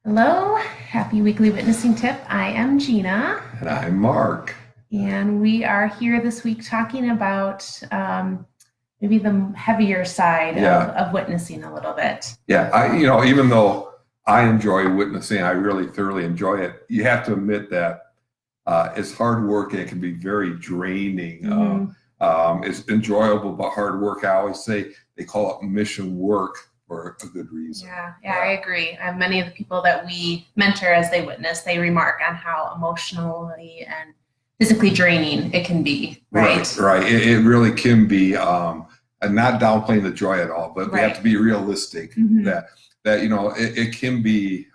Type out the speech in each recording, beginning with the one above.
Hello, happy weekly witnessing tip. I am Gina, And I'm Mark. and we are here this week talking about maybe the heavier side Yeah, of witnessing a little bit. yeah. Even though I enjoy witnessing, I really thoroughly enjoy it. You have to admit that it's hard work and it can be very draining. hmm It's enjoyable but hard work. I always say they call it mission work for a good reason. Yeah, I agree. Many of the people that we mentor as they witness, they remark on how emotionally and physically draining it can be, right? Right. It really can be, and not downplaying the joy at all, but we have Right. to be realistic hmm that it can be.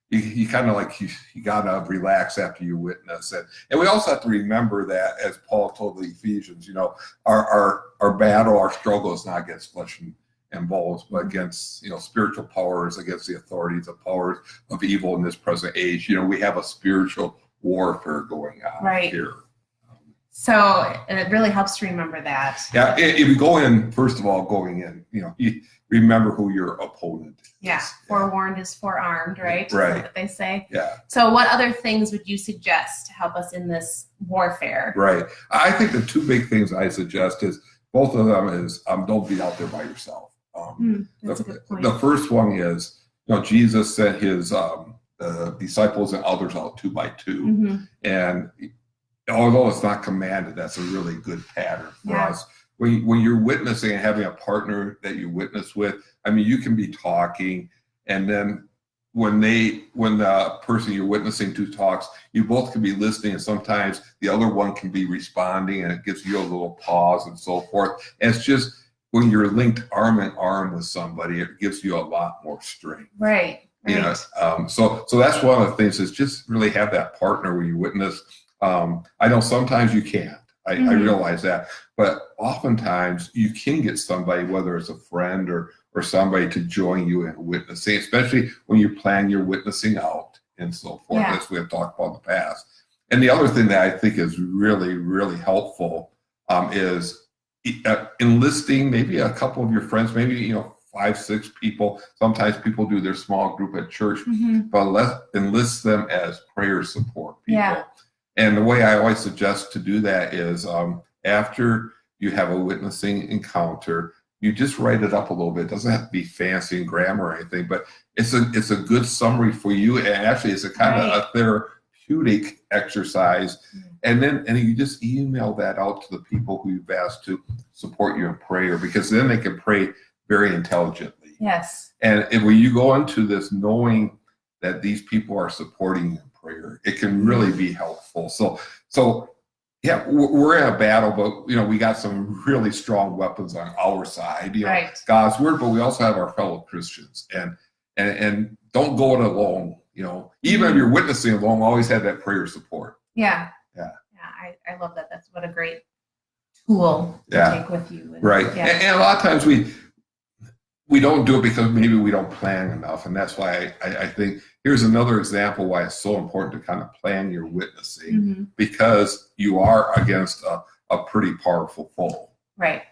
You kind of like you gotta relax after you witness it, and we also have to remember that, as Paul told the Ephesians, our battle, our struggle is not against flesh and bones, but against spiritual powers, against the authorities, the powers of evil in this present age. We have a spiritual warfare going on Right. here. So it really helps to remember that. Yeah, if you go in, first of all, going in, you remember who your opponent is. Yeah, forewarned is forearmed, right? Right. Is that what they say? Yeah. So what other things would you suggest to help us in this warfare? Right. I think the two big things I suggest is both of them is don't be out there by yourself. That's a good point. The first one is, Jesus sent his disciples and others out 2 by 2, and although it's not commanded, that's a really good pattern for us. When you're witnessing and having a partner that you witness with, I mean, you can be talking, and then when the person you're witnessing to talks, you both can be listening, and sometimes the other one can be responding, and it gives you a little pause and so forth. And it's just when you're linked arm in arm with somebody, it gives you a lot more strength. Right. So that's one of the things, is just really have that partner when you witness. I know sometimes you can't. I realize that, but oftentimes you can get somebody, whether it's a friend or somebody, to join you in witnessing, especially when you plan your witnessing out and so forth, as we have talked about in the past. And the other thing that I think is really, really helpful is enlisting maybe a couple of your friends, maybe 5, 6 people. Sometimes people do their small group at church, but enlist them as prayer support people. Yeah. And the way I always suggest to do that is after you have a witnessing encounter, you just write it up a little bit. It doesn't have to be fancy and grammar or anything, but it's a good summary for you. And actually, it's a kind of a therapeutic exercise. And you just email that out to the people who you've asked to support you in prayer, because then they can pray very intelligently. Yes. And when you go into this knowing that these people are supporting you in prayer, it can really be helpful. So yeah, we're in a battle, but we got some really strong weapons on our side. God's word, but we also have our fellow Christians, and don't go it alone. Even if you're witnessing alone, always have that prayer support. Yeah. I love that. That's what a great tool to take with you. Right. And a lot of times we don't do it because maybe we don't plan enough. And that's why I think here's another example why it's so important to kind of plan your witnessing, because you are against a pretty powerful foe. Right.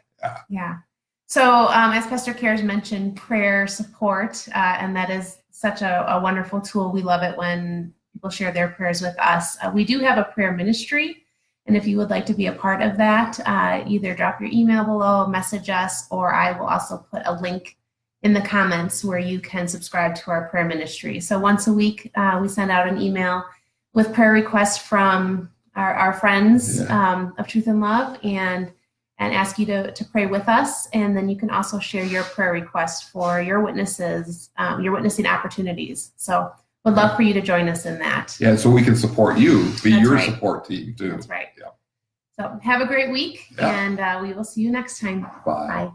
Yeah. So as Pastor Cares mentioned, prayer support, and that is such a wonderful tool. We love it when people share their prayers with us. We do have a prayer ministry. And if you would like to be a part of that, either drop your email below, message us, or I will also put a link in the comments where you can subscribe to our prayer ministry. So once a week, we send out an email with prayer requests from our friends of Truth and Love, and ask you to pray with us. And then you can also share your prayer requests for your witnesses, your witnessing opportunities. So would love for you to join us in that. Yeah, so we can support you, be your support team too. That's right. Yeah. So have a great week, and we will see you next time. Bye. Bye.